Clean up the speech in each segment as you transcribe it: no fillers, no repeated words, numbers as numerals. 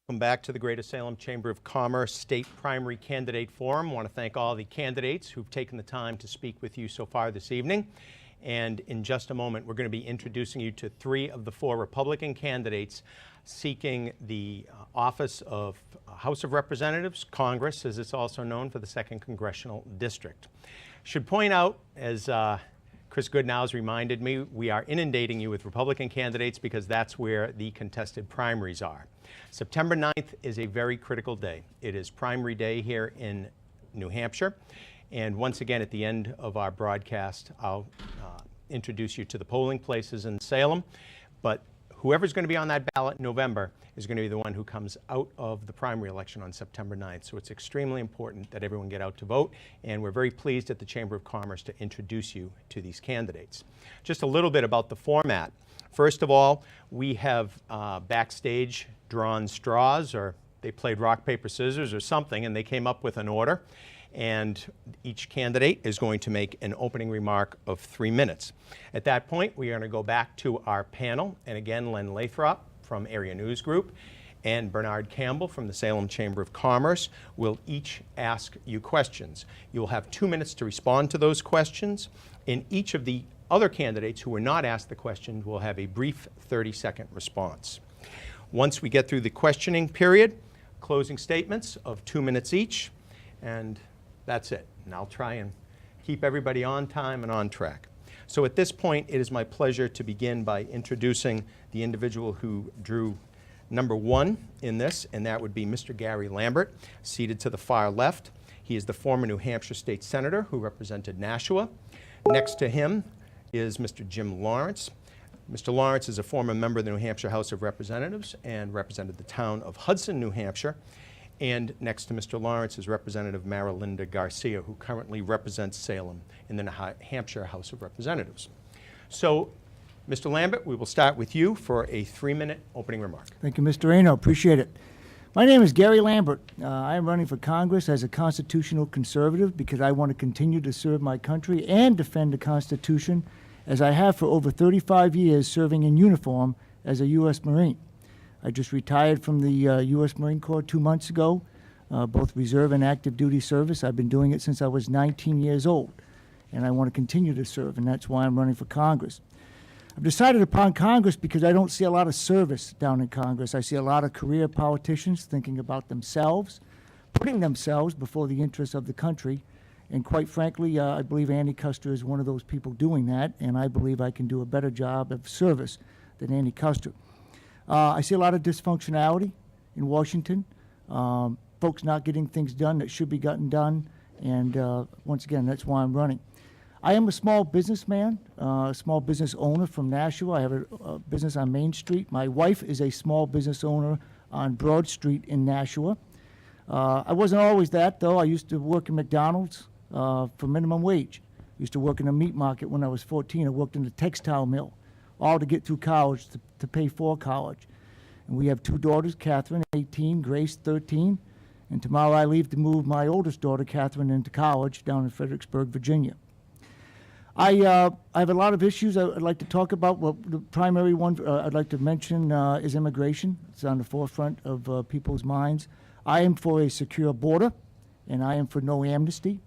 Welcome back to the Greater Salem Chamber of Commerce State Primary Candidate Forum. I want to thank all the candidates who've taken the time to speak with you so far this evening. And in just a moment, we're going to be introducing you to 3 of the 4 Republican candidates seeking the office of House of Representatives, Congress, as it's also known, for the 2nd Congressional District. Should point out, as Chris Goodnow has reminded me, we are inundating you with Republican candidates because that's where the contested primaries are. September 9th is a very critical day. It is primary day here in New Hampshire. And once again, at the end of our broadcast, I'll introduce you to the polling places in Salem. But whoever's going to be on that ballot in November is going to be the one who comes out of the primary election on September 9th. So it's extremely important that everyone get out to vote. And we're very pleased at the Chamber of Commerce to introduce you to these candidates. Just a little bit about the format. First of all, we have backstage drawn straws, or they played rock, paper, scissors or something, and they came up with an order. And each candidate is going to make an opening remark of 3 minutes. At that point, we are going to go back to our panel. And again, Len Lathrop from Area News Group and Bernard Campbell from the Salem Chamber of Commerce will each ask you questions. You will have 2 minutes to respond to those questions. And each of the other candidates who were not asked the question will have a brief 30-second response. Once we get through the questioning period, closing statements of 2 minutes each, and that's it. And I'll try and keep everybody on time and on track. So at this point, it is my pleasure to begin by introducing the individual who drew number 1 in this, and that would be Mr. Gary Lambert, seated to the far left. He is the former New Hampshire State Senator who represented Nashua. Next to him is Mr. Jim Lawrence. Mr. Lawrence is a former member of the New Hampshire House of Representatives and represented the town of Hudson, New Hampshire. And next to Mr. Lawrence is Representative Marilinda Garcia, who currently represents Salem in the New Hampshire House of Representatives. So, Mr. Lambert, we will start with you for a 3-minute opening remark. Thank you, Mr. Reno. Appreciate it. My name is Gary Lambert. I am running for Congress as a constitutional conservative because I want to continue to serve my country and defend the Constitution, as I have for over 35 years serving in uniform as a U.S. Marine. I just retired from the U.S. Marine Corps 2 months ago, both reserve and active duty service. I've been doing it since I was 19 years old, and I want to continue to serve, and that's why I'm running for Congress. I've decided upon Congress because I don't see a lot of service down in Congress. I see a lot of career politicians thinking about themselves, putting themselves before the interests of the country, and quite frankly, I believe Andy Custer is one of those people doing that, and I believe I can do a better job of service than Andy Custer. I see a lot of dysfunctionality in Washington, folks not getting things done that should be gotten done, and once again, that's why I'm running. I am a small businessman, a small business owner from Nashua. I have a business on Main Street. My wife is a small business owner on Broad Street in Nashua. I wasn't always that, though. I used to work in McDonald's for minimum wage. I used to work in a meat market when I was 14. I worked in a textile mill, all to get through college, to pay for college. And we have 2 daughters, Catherine, 18, Grace, 13. And tomorrow I leave to move my oldest daughter, Catherine, into college down in Fredericksburg, Virginia. I have a lot of issues I'd like to talk about. Well, the primary one I'd like to mention is immigration. It's on the forefront of people's minds. I am for a secure border, and I am for no amnesty.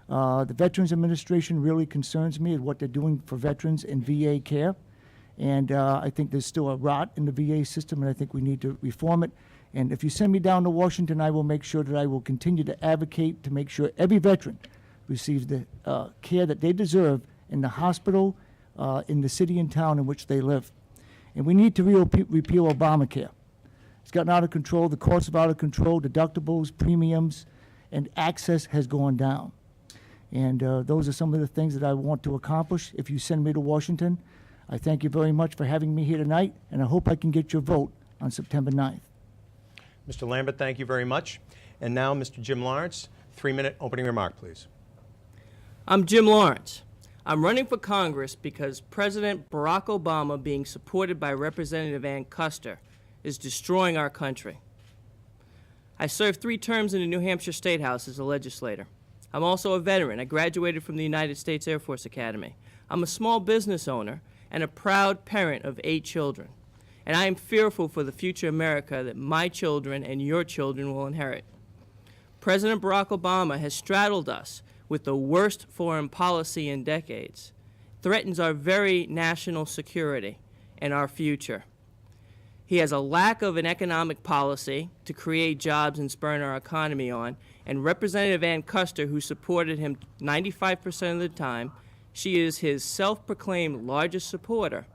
The Veterans Administration really concerns me at what they're doing for veterans in VA care. And I think there's still a rot in the VA system, and I think we need to reform it. And if you send me down to Washington, I will make sure that I will continue to advocate to make sure every veteran receives the care that they deserve in the hospital, in the city and town in which they live. And we need to repeal Obamacare. It's gotten out of control. The costs are out of control. Deductibles, premiums, and access has gone down. And those are some of the things that I want to accomplish if you send me to Washington. I thank you very much for having me here tonight, and I hope I can get your vote on September 9th. Mr. Lambert, thank you very much. And now, Mr. Jim Lawrence, 3-minute opening remark, please. I'm Jim Lawrence. I'm running for Congress because President Barack Obama, being supported by Representative Ann Custer, is destroying our country. I served 3 terms in the New Hampshire State House as a legislator. I'm also a veteran. I graduated from the United States Air Force Academy. I'm a small business owner and a proud parent of 8 children. and I am fearful for the future America that my children and your children will inherit. President Barack Obama has straddled us with the worst foreign policy in decades, threatens our very national security and our future. He has a lack of an economic policy to create jobs and spur our economy on, and Representative Ann Custer, who supported him 95% of the time, she is his self-proclaimed largest supporter,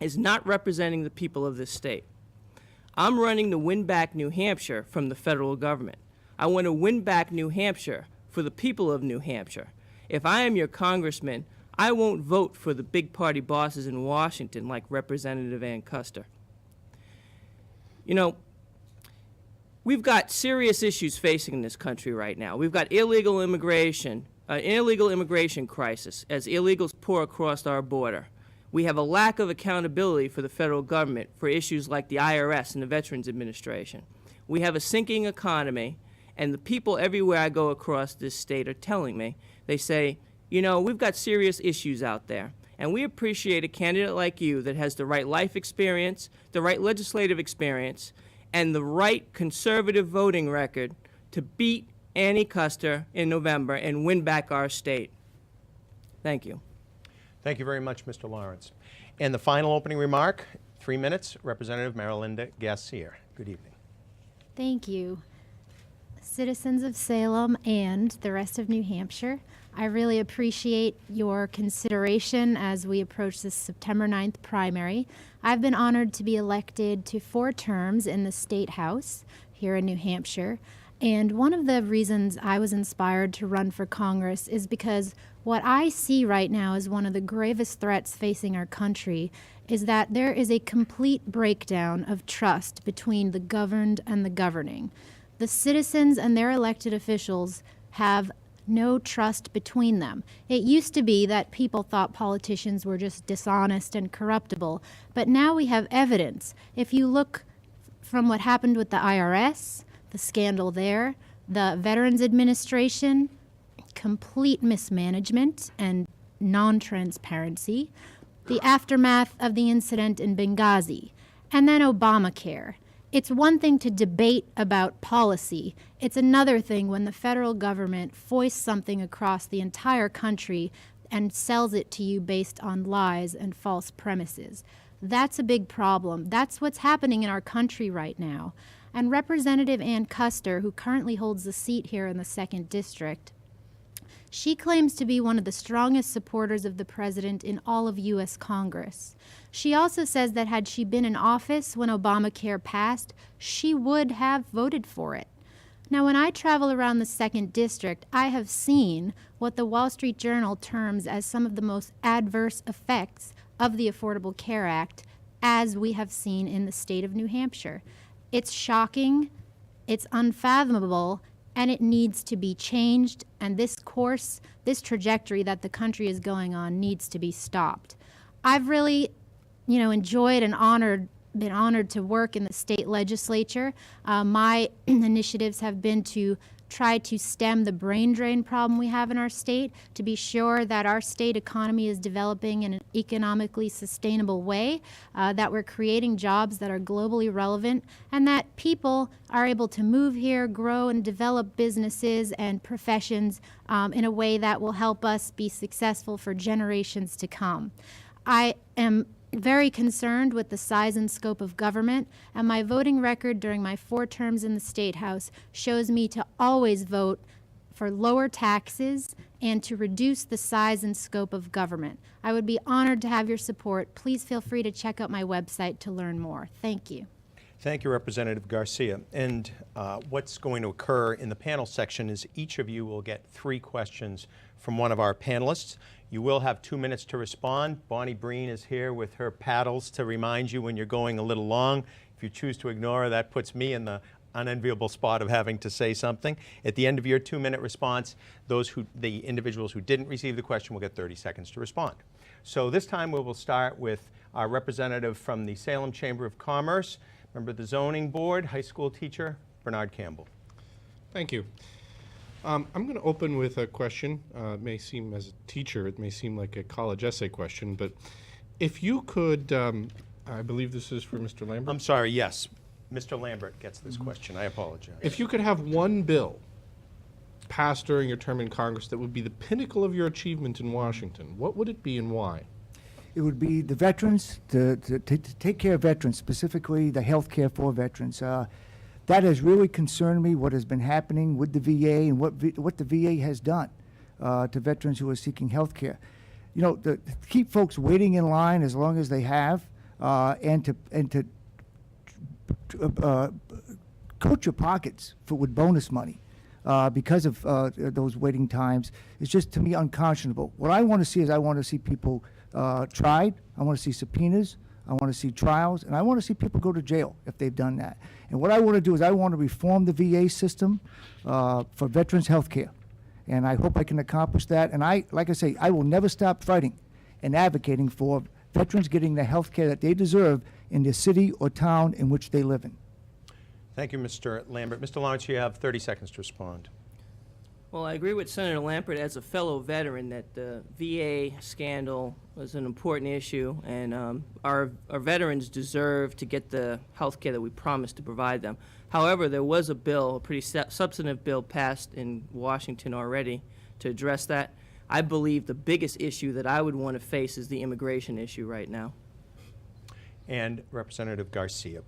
is not representing the people of this state. I'm running to win back New Hampshire from the federal government. I want to win back New Hampshire for the people of New Hampshire. If I am your congressman, I won't vote for the big party bosses in Washington like Representative Ann Custer. You know, we've got serious issues facing this country right now. We've got illegal immigration crisis as illegals pour across our border. We have a lack of accountability for the federal government for issues like the IRS and the Veterans Administration. We have a sinking economy, and the people everywhere I go across this state are telling me, they say, you know, we've got serious issues out there, and we appreciate a candidate like you that has the right life experience, the right legislative experience, and the right conservative voting record to beat Annie Custer in November and win back our state. Thank you. Thank you very much, Mr. Lawrence. And the final opening remark, 3 minutes, Representative Marilinda Garcia. Good evening. Thank you. Citizens of Salem and the rest of New Hampshire, I really appreciate your consideration as we approach this September 9th primary. I've been honored to be elected to 4 terms in the State House here in New Hampshire. And one of the reasons I was inspired to run for Congress is because what I see right now as one of the gravest threats facing our country is that there is a complete breakdown of trust between the governed and the governing. The citizens and their elected officials have no trust between them. It used to be that people thought politicians were just dishonest and corruptible, but now we have evidence. If you look from what happened with the IRS, the scandal there, the Veterans Administration, complete mismanagement and non-transparency, the aftermath of the incident in Benghazi, and then Obamacare. It's one thing to debate about policy. It's another thing when the federal government foists something across the entire country and sells it to you based on lies and false premises. That's a big problem. That's what's happening in our country right now. And Representative Ann Custer, who currently holds the seat here in the 2nd District, she claims to be one of the strongest supporters of the president in all of U.S. Congress. She also says that had she been in office when Obamacare passed, she would have voted for it. Now, when I travel around the 2nd District, I have seen what the Wall Street Journal terms as some of the most adverse effects of the Affordable Care Act, as we have seen in the state of New Hampshire. It's shocking, it's unfathomable, and it needs to be changed, and this course, this trajectory that the country is going on needs to be stopped. I've really, enjoyed and been honored to work in the state legislature. My initiatives have been to try to stem the brain drain problem we have in our state, to be sure that our state economy is developing in an economically sustainable way, that we're creating jobs that are globally relevant, and that people are able to move here, grow, and develop businesses and professions in a way that will help us be successful for generations to come. I am very concerned with the size and scope of government, and my voting record during my 4 terms in the State House shows me to always vote for lower taxes and to reduce the size and scope of government. I would be honored to have your support. Please feel free to check out my website to learn more. Thank you. Thank you, Representative Garcia. And what's going to occur in the panel section is each of you will get 3 questions from one of our panelists. You will have 2 minutes to respond. Bonnie Breen is here with her paddles to remind you when you're going a little long. If you choose to ignore her, that puts me in the unenviable spot of having to say something. At the end of your 2-minute response, the individuals who didn't receive the question will get 30 seconds to respond. So this time we will start with our representative from the Salem Chamber of Commerce, member of the Zoning Board, high school teacher, Bernard Campbell. Thank you. I'm going to open with a question. It may seem, as a teacher, it may seem like a college essay question, but if you could I believe this is for Mr. Lambert. I'm sorry, yes. Mr. Lambert gets this question. I apologize. If you could have one bill passed during your term in Congress that would be the pinnacle of your achievement in Washington, what would it be and why? It would be the veterans, to take care of veterans, specifically the health care for veterans. That has really concerned me, what has been happening with the VA and what the VA has done to veterans who are seeking health care. You know, to keep folks waiting in line as long as they have, and to coat your pockets with bonus money because of those waiting times is just, to me, unconscionable. What I want to see is I want to see people tried. I want to see subpoenas. I want to see trials, and I want to see people go to jail if they've done that. And what I want to do is I want to reform the VA system for veterans health care. And I hope I can accomplish that. And like I say, I will never stop fighting and advocating for veterans getting the health care that they deserve in the city or town in which they live in. Thank you, Mr. Lambert. Mr. Lawrence, you have 30 seconds to respond. Well, I agree with Senator Lambert as a fellow veteran that the VA scandal was an important issue, and our veterans deserve to get the health care that we promised to provide them. However, there was a bill, a pretty substantive bill passed in Washington already to address that. I believe the biggest issue that I would want to face is the immigration issue right now. And Representative Garcia.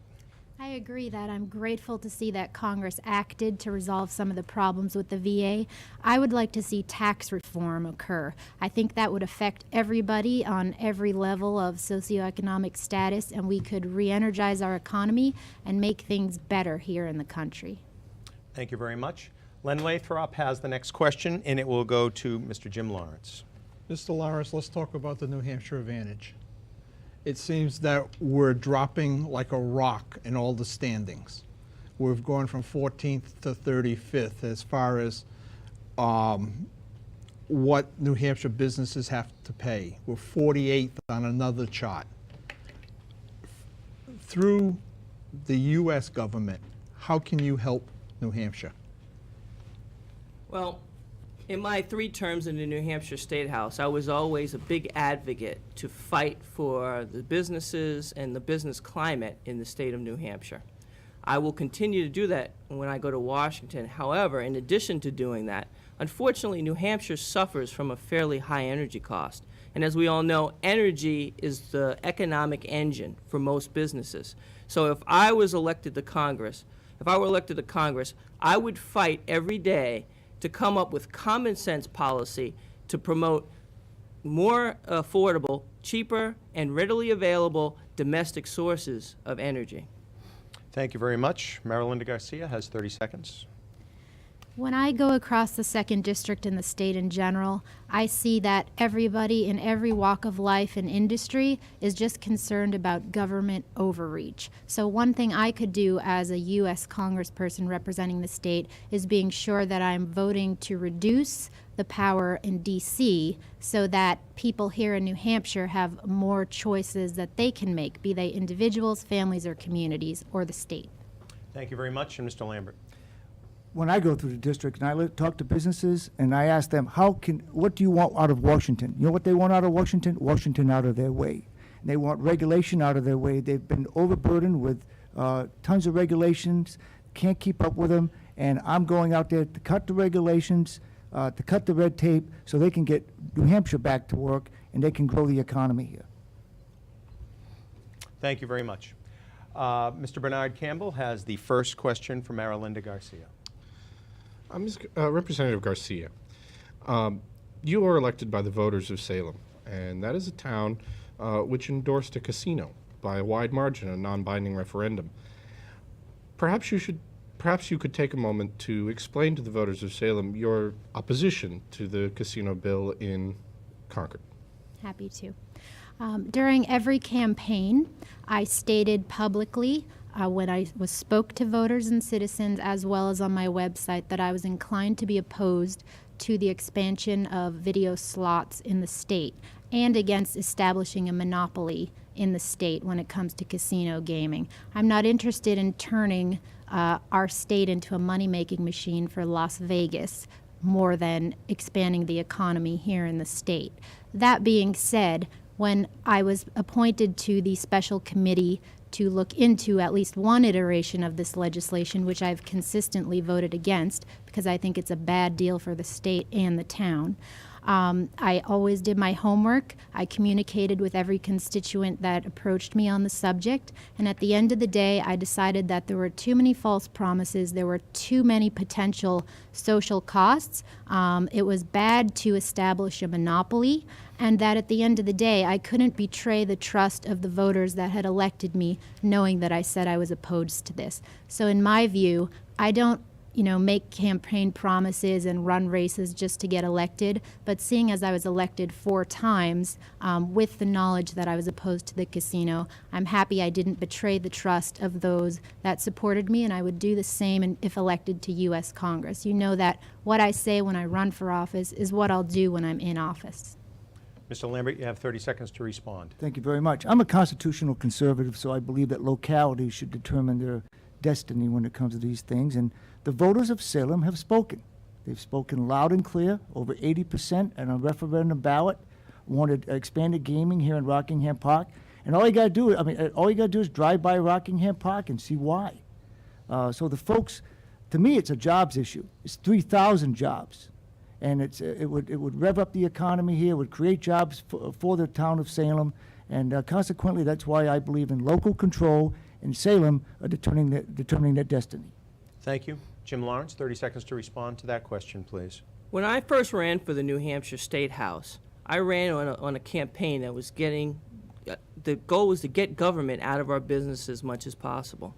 I agree that I'm grateful to see that Congress acted to resolve some of the problems with the VA. I would like to see tax reform occur. I think that would affect everybody on every level of socioeconomic status, and we could re-energize our economy and make things better here in the country. Thank you very much. Len Lathrop has the next question, and it will go to Mr. Jim Lawrence. Mr. Lawrence, let's talk about the New Hampshire advantage. It seems that we're dropping like a rock in all the standings. We've gone from 14th to 35th as far as what New Hampshire businesses have to pay. We're 48th on another chart. Through the U.S. government, how can you help New Hampshire? Well, in my 3 terms in the New Hampshire State House, I was always a big advocate to fight for the businesses and the business climate in the state of New Hampshire. I will continue to do that when I go to Washington. However, in addition to doing that, unfortunately, New Hampshire suffers from a fairly high energy cost. And as we all know, energy is the economic engine for most businesses. So if I was elected to Congress, I would fight every day to come up with common sense policy to promote more affordable, cheaper, and readily available domestic sources of energy. Thank you very much. Marilinda Garcia has 30 seconds. When I go across the 2nd District in the state in general, I see that everybody in every walk of life and industry is just concerned about government overreach. So one thing I could do as a U.S. congressperson representing the state is being sure that I'm voting to reduce the power in D.C. so that people here in New Hampshire have more choices that they can make, be they individuals, families, or communities, or the state. Thank you very much. And Mr. Lambert. When I go through the district and I talk to businesses and I ask them, what do you want out of Washington? You know what they want out of Washington? Washington out of their way. And they want regulation out of their way. They've been overburdened with tons of regulations, can't keep up with them, and I'm going out there to cut the regulations, to cut the red tape so they can get New Hampshire back to work and they can grow the economy here. Thank you very much. Mr. Bernard Campbell has the first question for Marilinda Garcia. Representative Garcia, you are elected by the voters of Salem, and that is a town which endorsed a casino by a wide margin, a non-binding referendum. Perhaps you could take a moment to explain to the voters of Salem your opposition to the casino bill in Concord. Happy to. During every campaign, I stated publicly when I spoke to voters and citizens, as well as on my website, that I was inclined to be opposed to the expansion of video slots in the state and against establishing a monopoly in the state when it comes to casino gaming. I'm not interested in turning our state into a money-making machine for Las Vegas more than expanding the economy here in the state. That being said, when I was appointed to the special committee to look into at least one iteration of this legislation, which I've consistently voted against because I think it's a bad deal for the state and the town. I always did my homework. I communicated with every constituent that approached me on the subject. And at the end of the day, I decided that there were too many false promises. There were too many potential social costs. It was bad to establish a monopoly. And that at the end of the day, I couldn't betray the trust of the voters that had elected me, knowing that I said I was opposed to this. So in my view, I don't make campaign promises and run races just to get elected. But seeing as I was elected 4 times with the knowledge that I was opposed to the casino, I'm happy I didn't betray the trust of those that supported me, and I would do the same if elected to U.S. Congress. You know that what I say when I run for office is what I'll do when I'm in office. Mr. Lambert, you have 30 seconds to respond. Thank you very much. I'm a constitutional conservative, so I believe that localities should determine their destiny when it comes to these things. And the voters of Salem have spoken. They've spoken loud and clear. Over 80% on a referendum ballot wanted expanded gaming here in Rockingham Park. And all you got to do is drive by Rockingham Park and see why. So the folks, to me, it's a jobs issue. It's 3,000 jobs. And it would rev up the economy here, would create jobs for the town of Salem, and consequently, that's why I believe in local control in Salem determining their destiny. Thank you. Jim Lawrence, 30 seconds to respond to that question, please. When I first ran for the New Hampshire State House, I ran on a campaign that was the goal was to get government out of our business as much as possible.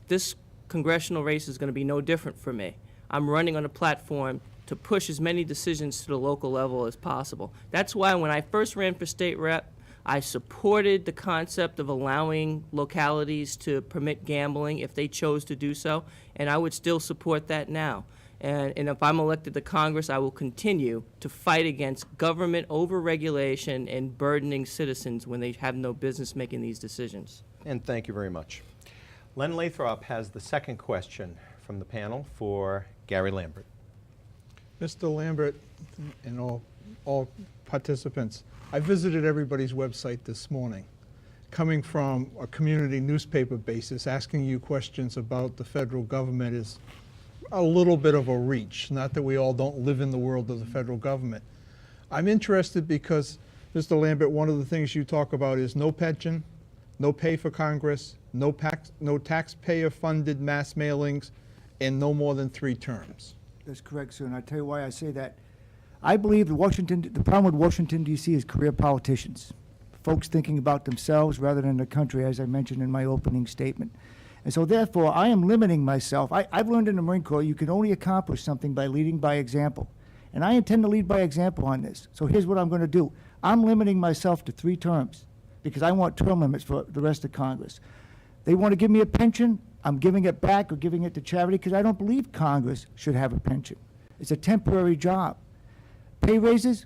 This congressional race is going to be no different for me. I'm running on a platform to push as many decisions to the local level as possible. That's why when I first ran for state rep, I supported the concept of allowing localities to permit gambling if they chose to do so, and I would still support that now. And if I'm elected to Congress, I will continue to fight against government overregulation and burdening citizens when they have no business making these decisions. And thank you very much. Len Lathrop has the second question from the panel for Gary Lambert. Mr. Lambert and all participants, I visited everybody's website this morning, coming from a community newspaper basis. Asking you questions about the federal government is a little bit of a reach, not that we all don't live in the world of the federal government. I'm interested because, Mr. Lambert, one of the things you talk about is no pension, no pay for Congress, no taxpayer-funded mass mailings, and no more than 3 terms. That's correct, sir, and I'll tell you why I say that. I believe the problem with Washington, D.C. is career politicians, folks thinking about themselves rather than the country, as I mentioned in my opening statement. And so therefore, I am limiting myself. I've learned in the Marine Corps you can only accomplish something by leading by example. And I intend to lead by example on this. So here's what I'm going to do. I'm limiting myself to 3 terms because I want term limits for the rest of Congress. They want to give me a pension. I'm giving it back or giving it to charity because I don't believe Congress should have a pension. It's a temporary job. Pay raises,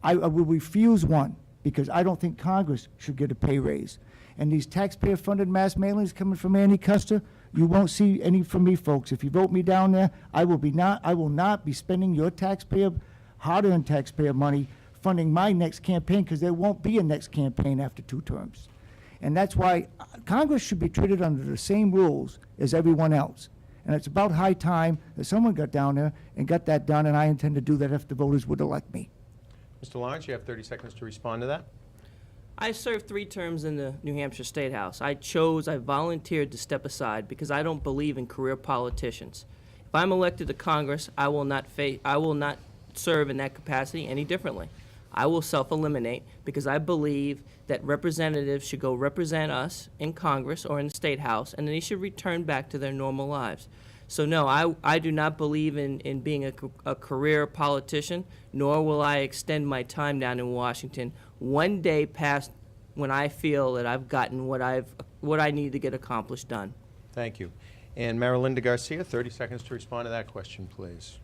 I will refuse one because I don't think Congress should get a pay raise. And these taxpayer-funded mass mailings coming from Andy Custer, you won't see any from me, folks. If you vote me down there, I will not be spending your hard-earned taxpayer money funding my next campaign because there won't be a next campaign after 2 terms. And that's why Congress should be treated under the same rules as everyone else. And it's about high time that someone got down there and got that done, and I intend to do that if the voters would elect me. Mr. Lawrence, you have 30 seconds to respond to that. I served 3 terms in the New Hampshire State House. I volunteered to step aside because I don't believe in career politicians. If I'm elected to Congress, I will not serve in that capacity any differently. I will self-eliminate because I believe that representatives should go represent us in Congress or in the State House, and then they should return back to their normal lives. So no, I do not believe in being a career politician, nor will I extend my time down in Washington one day past when I feel that I've gotten what I need to get accomplished done. Thank you. And Marilinda Garcia, 30 seconds to respond to that question, please.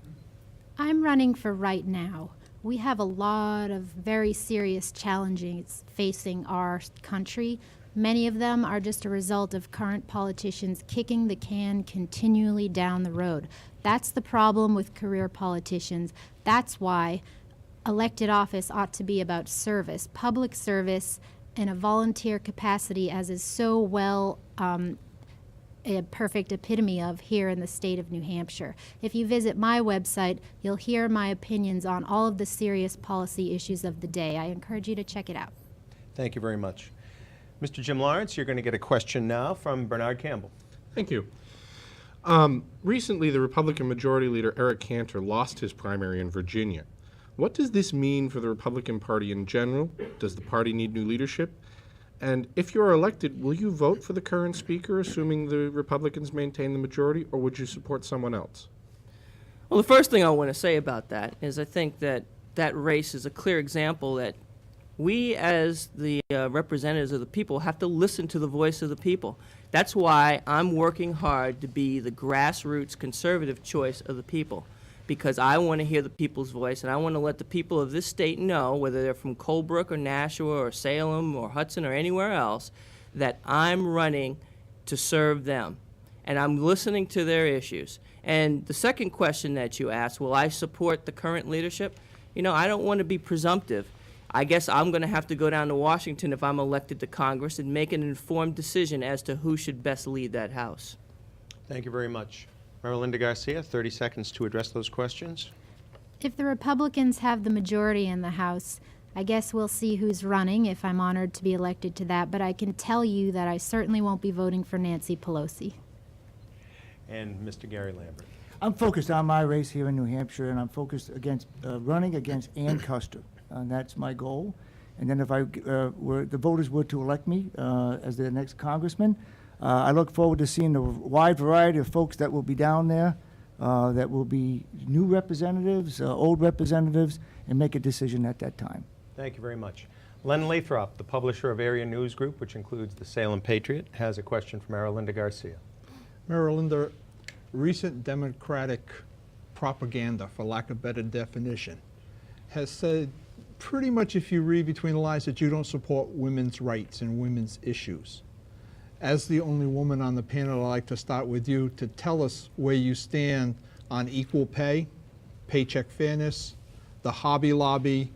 I'm running for right now. We have a lot of very serious challenges facing our country. Many of them are just a result of current politicians kicking the can continually down the road. That's the problem with career politicians. That's why elected office ought to be about service, public service, in a volunteer capacity, as is so well a perfect epitome of here in the state of New Hampshire. If you visit my website, you'll hear my opinions on all of the serious policy issues of the day. I encourage you to check it out. Thank you very much. Mr. Jim Lawrence, you're going to get a question now from Bernard Campbell. Thank you. Recently, the Republican Majority Leader Eric Cantor lost his primary in Virginia. What does this mean for the Republican Party in general? Does the party need new leadership? And if you're elected, will you vote for the current speaker, assuming the Republicans maintain the majority, or would you support someone else? Well, the first thing I want to say about that is I think that that race is a clear example that we as the representatives of the people have to listen to the voice of the people. That's why I'm working hard to be the grassroots conservative choice of the people, because I want to hear the people's voice, and I want to let the people of this state know, whether they're from Colebrook or Nashua or Salem or Hudson or anywhere else, that I'm running to serve them, and I'm listening to their issues. And the second question that you asked, will I support the current leadership? You know, I don't want to be presumptive. I guess I'm going to have to go down to Washington if I'm elected to Congress and make an informed decision as to who should best lead that House. Thank you very much. Marilynda Garcia, 30 seconds to address those questions. If the Republicans have the majority in the House, I guess we'll see who's running if I'm honored to be elected to that, but I can tell you that I certainly won't be voting for Nancy Pelosi. And Mr. Gary Lambert. I'm focused on my race here in New Hampshire, and I'm focused against running against Ann Custer. And that's my goal. And then if the voters were to elect me as their next congressman, I look forward to seeing the wide variety of folks that will be down there, that will be new representatives, old representatives, and make a decision at that time. Thank you very much. Len Lathrop, the publisher of Area News Group, which includes the Salem Patriot, has a question from Marilynda Garcia. Marilynda, recent Democratic propaganda, for lack of better definition, has said pretty much, if you read between the lines, that you don't support women's rights and women's issues. As the only woman on the panel, I'd like to start with you to tell us where you stand on equal pay, paycheck fairness, the Hobby Lobby,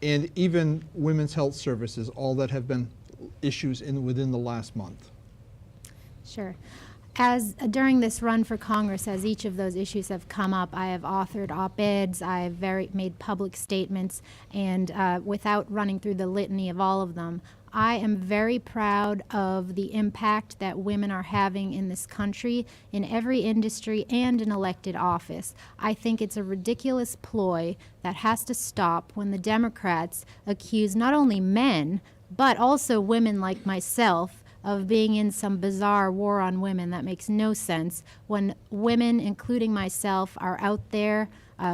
and even women's health services, all that have been issues within the last month. Sure. As during this run for Congress, as each of those issues have come up, I have authored op-eds, I've made public statements, and without running through the litany of all of them, I am very proud of the impact that women are having in this country, in every industry and in elected office. I think it's a ridiculous ploy that has to stop when the Democrats accuse not only men, but also women like myself of being in some bizarre war on women that makes no sense, when women, including myself, are out there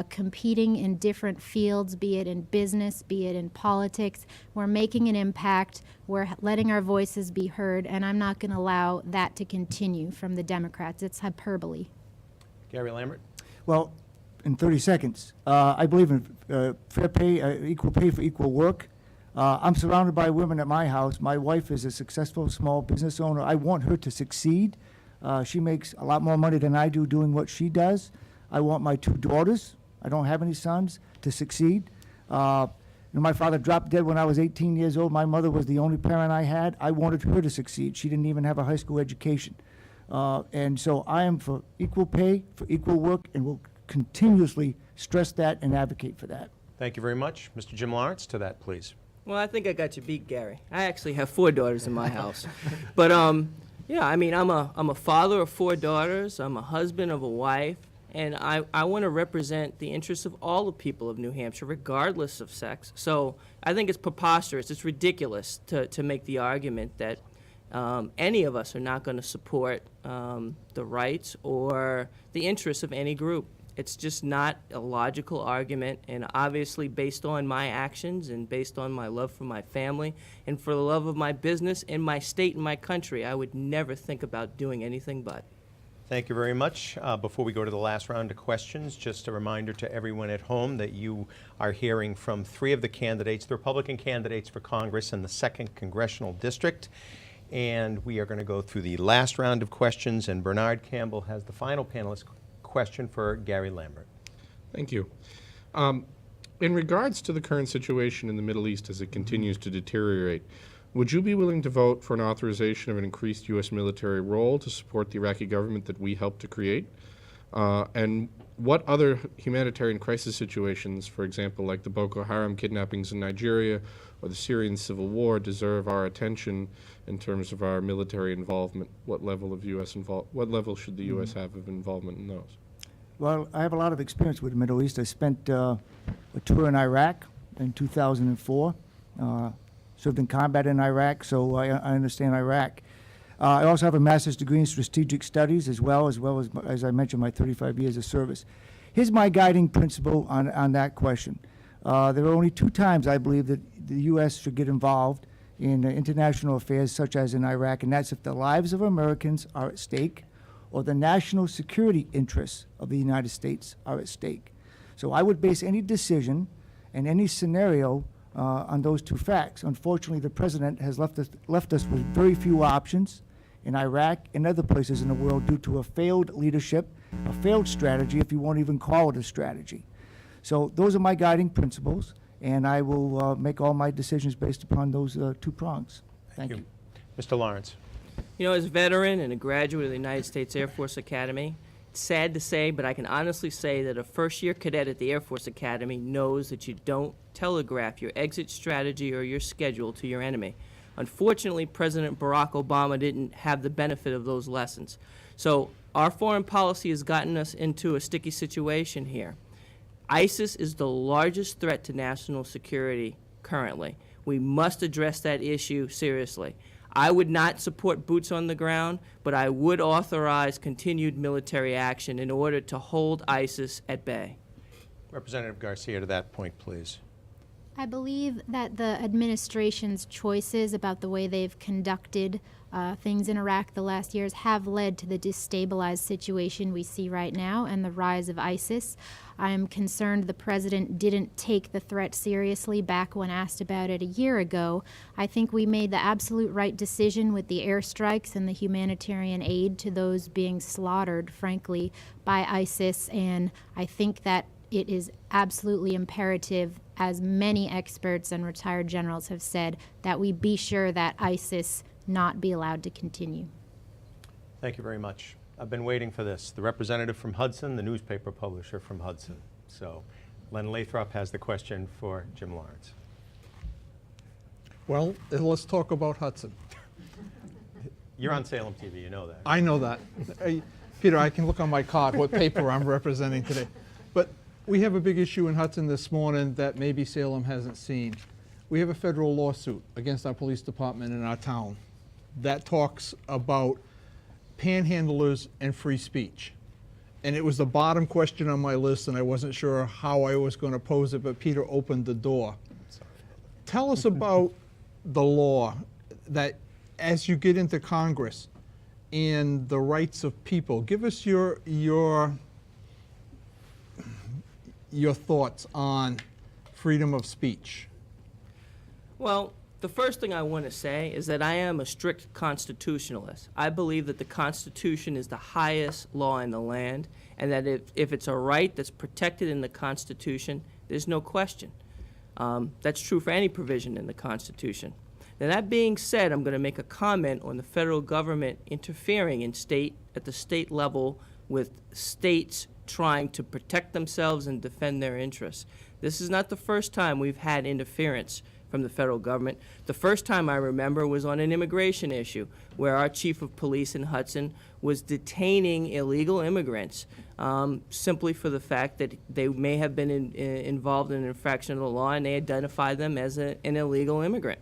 competing in different fields, be it in business, be it in politics. We're making an impact, we're letting our voices be heard, and I'm not going to allow that to continue from the Democrats. It's hyperbole. Gary Lambert. Well, in 30 seconds, I believe in fair pay, equal pay for equal work. I'm surrounded by women at my house. My wife is a successful small business owner. I want her to succeed. She makes a lot more money than I do doing what she does. I want my two daughters, I don't have any sons, to succeed. My father dropped dead when I was 18 years old. My mother was the only parent I had. I wanted her to succeed. She didn't even have a high school education. And so I am for equal pay, for equal work, and will continuously stress that and advocate for that. Thank you very much. Mr. Jim Lawrence, to that, please. Well, I think I got you beat, Gary. I actually have 4 daughters in my house. But, yeah, I mean, I'm a father of 4 daughters. I'm a husband of a wife. And I want to represent the interests of all the people of New Hampshire, regardless of sex. So I think it's preposterous. It's ridiculous to make the argument that any of us are not going to support the rights or the interests of any group. It's just not a logical argument, and obviously based on my actions and based on my love for my family and for the love of my business and my state and my country, I would never think about doing anything but. Thank you very much. Before we go to the last round of questions, just a reminder to everyone at home that you are hearing from 3 of the candidates, the Republican candidates for Congress in the 2nd Congressional District. And we are going to go through the last round of questions, and Bernard Campbell has the final panelist question for Gary Lambert. Thank you. In regards to the current situation in the Middle East as it continues to deteriorate, would you be willing to vote for an authorization of an increased U.S. military role to support the Iraqi government that we helped to create? And what other humanitarian crisis situations, for example, like the Boko Haram kidnappings in Nigeria or the Syrian civil war, deserve our attention in terms of our military involvement? What level of what level should the U.S. have of involvement in those? Well, I have a lot of experience with the Middle East. I spent a tour in Iraq in 2004. Served in combat in Iraq, so I understand Iraq. I also have a master's degree in strategic studies as I mentioned, my 35 years of service. Here's my guiding principle on that question. There are only 2 times I believe that the U.S. should get involved in international affairs such as in Iraq, and that's if the lives of Americans are at stake or the national security interests of the United States are at stake. So I would base any decision and any scenario on those 2 facts. Unfortunately, the president has left us with very few options in Iraq and other places in the world due to a failed leadership, a failed strategy, if you won't even call it a strategy. So those are my guiding principles, and I will make all my decisions based upon those 2 prongs. Thank you. Mr. Lawrence. You know, as a veteran and a graduate of the United States Air Force Academy, it's sad to say, but I can honestly say that a first-year cadet at the Air Force Academy knows that you don't telegraph your exit strategy or your schedule to your enemy. Unfortunately, President Barack Obama didn't have the benefit of those lessons. So our foreign policy has gotten us into a sticky situation here. ISIS is the largest threat to national security currently. We must address that issue seriously. I would not support boots on the ground, but I would authorize continued military action in order to hold ISIS at bay. Representative Garcia, to that point, please. I believe that the administration's choices about the way they've conducted things in Iraq the last years have led to the destabilized situation we see right now and the rise of ISIS. I am concerned the president didn't take the threat seriously back when asked about it a year ago. I think we made the absolute right decision with the airstrikes and the humanitarian aid to those being slaughtered, frankly, by ISIS, and I think that it is absolutely imperative, as many experts and retired generals have said, that we be sure that ISIS not be allowed to continue. Thank you very much. I've been waiting for this. The representative from Hudson, the newspaper publisher from Hudson. So Len Lathrop has the question for Jim Lawrence. Well, let's talk about Hudson. You're on Salem TV, you know that. I know that. Peter, I can look on my card what paper I'm representing today. But we have a big issue in Hudson this morning that maybe Salem hasn't seen. We have a federal lawsuit against our police department in our town that talks about panhandlers and free speech. And it was the bottom question on my list, and I wasn't sure how I was going to pose it, but Peter opened the door. Tell us about the law that, as you get into Congress and the rights of people, give us your thoughts on freedom of speech. Well, the first thing I want to say is that I am a strict constitutionalist. I believe that the Constitution is the highest law in the land, and that if it's a right that's protected in the Constitution, there's no question. That's true for any provision in the Constitution. Now, that being said, I'm going to make a comment on the federal government interfering at the state level with states trying to protect themselves and defend their interests. This is not the first time we've had interference from the federal government. The first time I remember was on an immigration issue where our chief of police in Hudson was detaining illegal immigrants simply for the fact that they may have been involved in an infraction of the law, and they identified them as an illegal immigrant.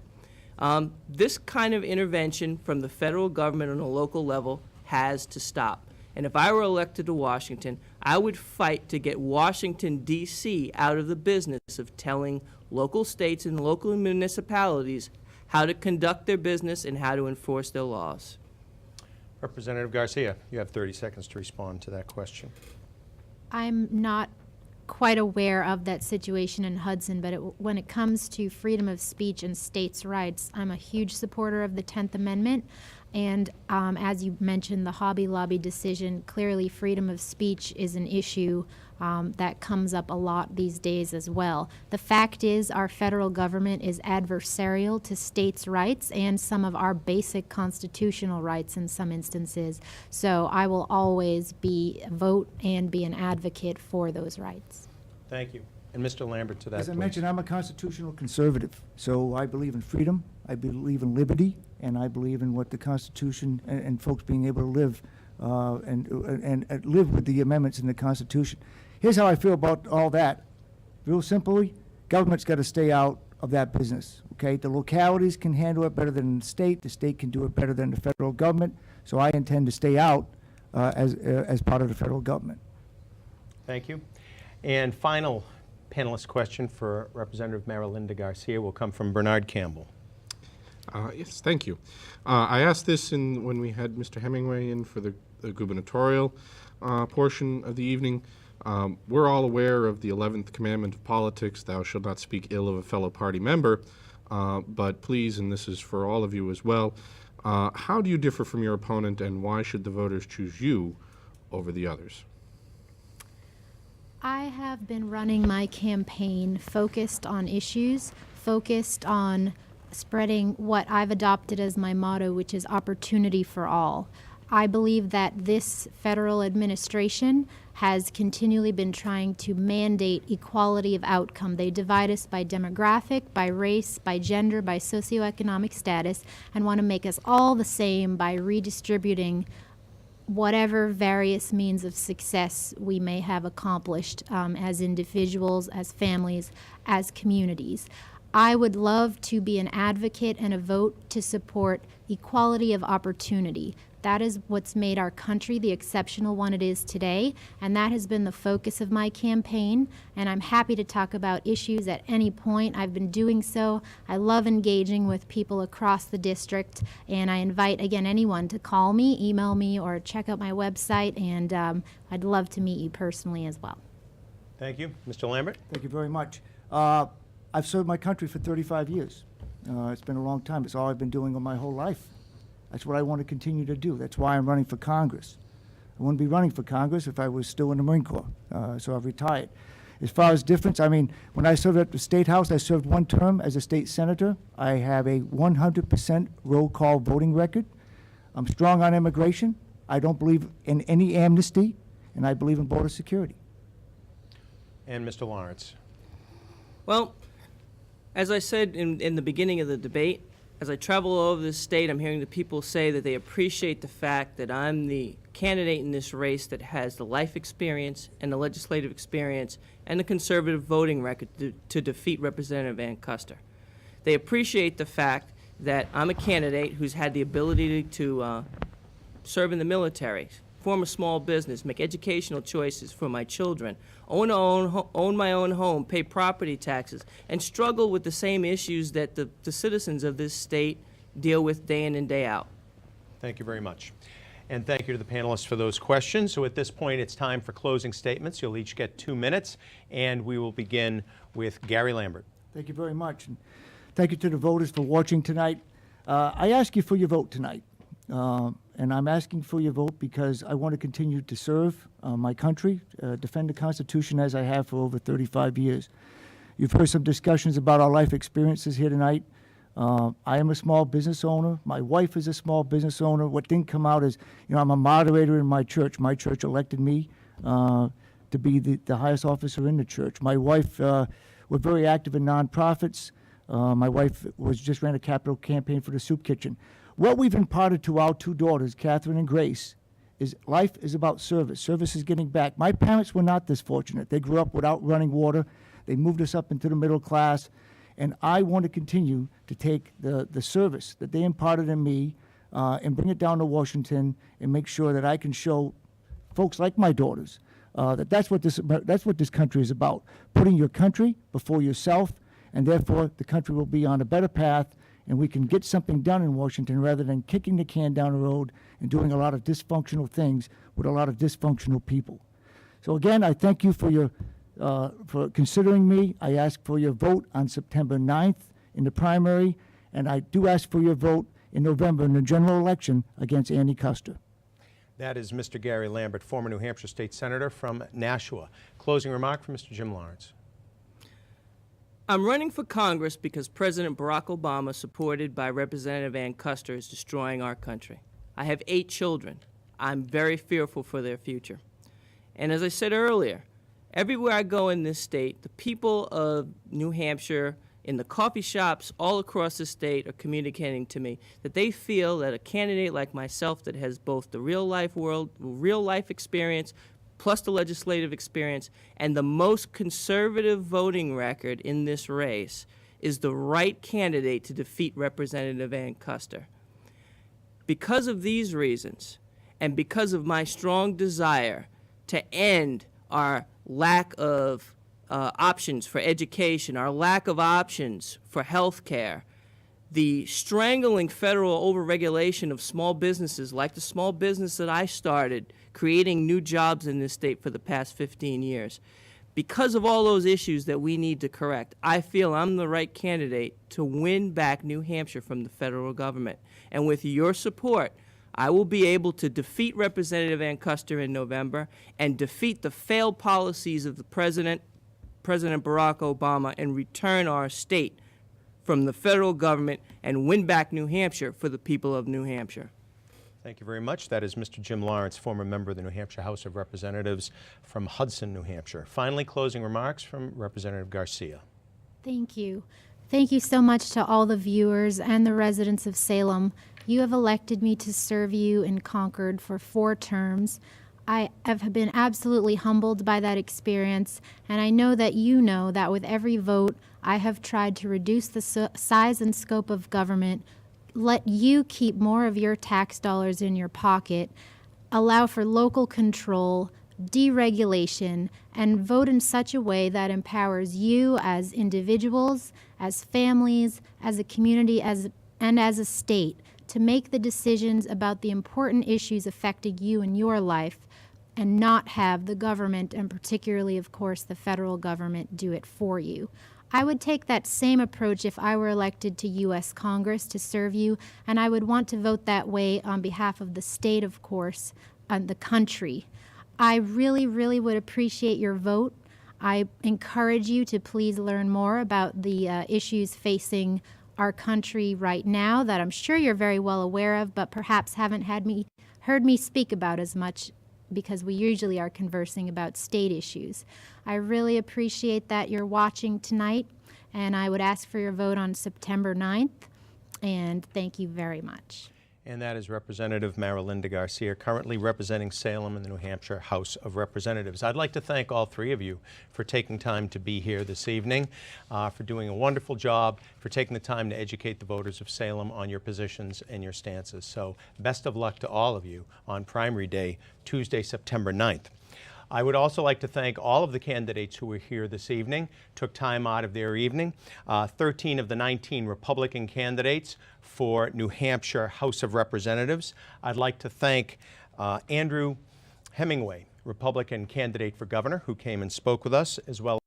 This kind of intervention from the federal government on a local level has to stop. And if I were elected to Washington, I would fight to get Washington, D.C. out of the business of telling local states and local municipalities how to conduct their business and how to enforce their laws. Representative Garcia, you have 30 seconds to respond to that question. I'm not quite aware of that situation in Hudson, but when it comes to freedom of speech and states' rights, I'm a huge supporter of the 10th Amendment. And as you mentioned, the Hobby Lobby decision, clearly freedom of speech is an issue that comes up a lot these days as well. The fact is our federal government is adversarial to states' rights and some of our basic constitutional rights in some instances. So I will always vote and be an advocate for those rights. Thank you. And Mr. Lambert to that, As I please. mentioned, I'm a constitutional conservative, so I believe in freedom, I believe in liberty, and I believe in what the Constitution and folks being able to live and live with the amendments in the Constitution. Here's how I feel about all that. Real simply, government's got to stay out of that business, okay? The localities can handle it better than the state can do it better than the federal government, so I intend to stay out as part of the federal government. Thank you. And final panelist question for Representative Marilinda Garcia will come from Bernard Campbell. Yes, thank you. I asked this when we had Mr. Hemingway in for the gubernatorial portion of the evening. We're all aware of the 11th commandment of politics, thou shalt not speak ill of a fellow party member, but please, and this is for all of you as well, how do you differ from your opponent, and why should the voters choose you over the others? I have been running my campaign focused on issues, focused on spreading what I've adopted as my motto, which is opportunity for all. I believe that this federal administration has continually been trying to mandate equality of outcome. They divide us by demographic, by race, by gender, by socioeconomic status, and want to make us all the same by redistributing whatever various means of success we may have accomplished as individuals, as families, as communities. I would love to be an advocate and a vote to support equality of opportunity. That is what's made our country the exceptional one it is today, and that has been the focus of my campaign, and I'm happy to talk about issues at any point. I've been doing so. I love engaging with people across the district, and I invite, again, anyone to call me, email me, or check out my website, and I'd love to meet you personally as well. Thank you. Mr. Lambert? Thank you very much. I've served my country for 35 years. It's been a long time. It's all I've been doing all my whole life. That's what I want to continue to do. That's why I'm running for Congress. I wouldn't be running for Congress if I was still in the Marine Corps, so I've retired. As far as difference, I mean, when I served at the State House, I served one term as a state senator. I have a 100% roll call voting record. I'm strong on immigration. I don't believe in any amnesty, and I believe in border security. And Mr. Lawrence? Well, as I said in the beginning of the debate, as I travel all over this state, I'm hearing the people say that they appreciate the fact that I'm the candidate in this race that has the life experience and the legislative experience and the conservative voting record to defeat Representative Ann Custer. They appreciate the fact that I'm a candidate who's had the ability to serve in the military, form a small business, make educational choices for my children, own my own home, pay property taxes, and struggle with the same issues that the citizens of this state deal with day in and day out. Thank you very much. And thank you to the panelists for those questions. So at this point, it's time for closing statements. You'll each get 2 minutes, and we will begin with Gary Lambert. Thank you very much. And thank you to the voters for watching tonight. I ask you for your vote tonight. And I'm asking for your vote because I want to continue to serve my country, defend the Constitution as I have for over 35 years. You've heard some discussions about our life experiences here tonight. I am a small business owner. My wife is a small business owner. What didn't come out is, I'm a moderator in my church. My church elected me to be the highest officer in the church. My wife, we're very active in nonprofits. My wife just ran a capital campaign for the soup kitchen. What we've imparted to our 2 daughters, Catherine and Grace, is life is about service. Service is giving back. My parents were not this fortunate. They grew up without running water. They moved us up into the middle class. And I want to continue to take the service that they imparted in me and bring it down to Washington and make sure that I can show folks like my daughters that's what this country is about, putting your country before yourself, and therefore the country will be on a better path, and we can get something done in Washington rather than kicking the can down the road and doing a lot of dysfunctional things with a lot of dysfunctional people. So again, I thank you for considering me. I ask for your vote on September 9th in the primary, and I do ask for your vote in November in the general election against Andy Custer. That is Mr. Gary Lambert, former New Hampshire State Senator from Nashua. Closing remark from Mr. Jim Lawrence. I'm running for Congress because President Barack Obama, supported by Representative Ann Custer, is destroying our country. I have 8 children. I'm very fearful for their future. And as I said earlier, everywhere I go in this state, the people of New Hampshire, in the coffee shops all across the state, are communicating to me that they feel that a candidate like myself that has both the real life experience, plus the legislative experience, and the most conservative voting record in this race is the right candidate to defeat Representative Ann Custer. Because of these reasons, and because of my strong desire to end our lack of options for education, our lack of options for health care, the strangling federal overregulation of small businesses, like the small business that I started, creating new jobs in this state for the past 15 years. Because of all those issues that we need to correct, I feel I'm the right candidate to win back New Hampshire from the federal government. And with your support, I will be able to defeat Representative Ann Custer in November and defeat the failed policies of the President Barack Obama, and return our state from the federal government and win back New Hampshire for the people of New Hampshire. Thank you very much. That is Mr. Jim Lawrence, former member of the New Hampshire House of Representatives from Hudson, New Hampshire. Finally, closing remarks from Representative Garcia. Thank you. Thank you so much to all the viewers and the residents of Salem. You have elected me to serve you in Concord for 4 terms. I have been absolutely humbled by that experience, and I know that you know that with every vote, I have tried to reduce the size and scope of government, let you keep more of your tax dollars in your pocket, allow for local control, deregulation, and vote in such a way that empowers you as individuals, as families, as a community, and as a state to make the decisions about the important issues affecting you in your life, and not have the government, and particularly, of course, the federal government, do it for you. I would take that same approach if I were elected to U.S. Congress to serve you, and I would want to vote that way on behalf of the state, of course, and the country. I really, really would appreciate your vote. I encourage you to please learn more about the issues facing our country right now that I'm sure you're very well aware of, but perhaps haven't heard me speak about as much, because we usually are conversing about state issues. I really appreciate that you're watching tonight, and I would ask for your vote on September 9th, and thank you very much. And that is Representative Marilinda Garcia, currently representing Salem in the New Hampshire House of Representatives. I'd like to thank all 3 of you for taking time to be here this evening, for doing a wonderful job, for taking the time to educate the voters of Salem on your positions and your stances. So best of luck to all of you on primary day, Tuesday, September 9th. I would also like to thank all of the candidates who were here this evening, took time out of their evening. 13 of the 19 Republican candidates for New Hampshire House of Representatives. I'd like to thank Andrew Hemingway, Republican candidate for governor, who came and spoke with us, as well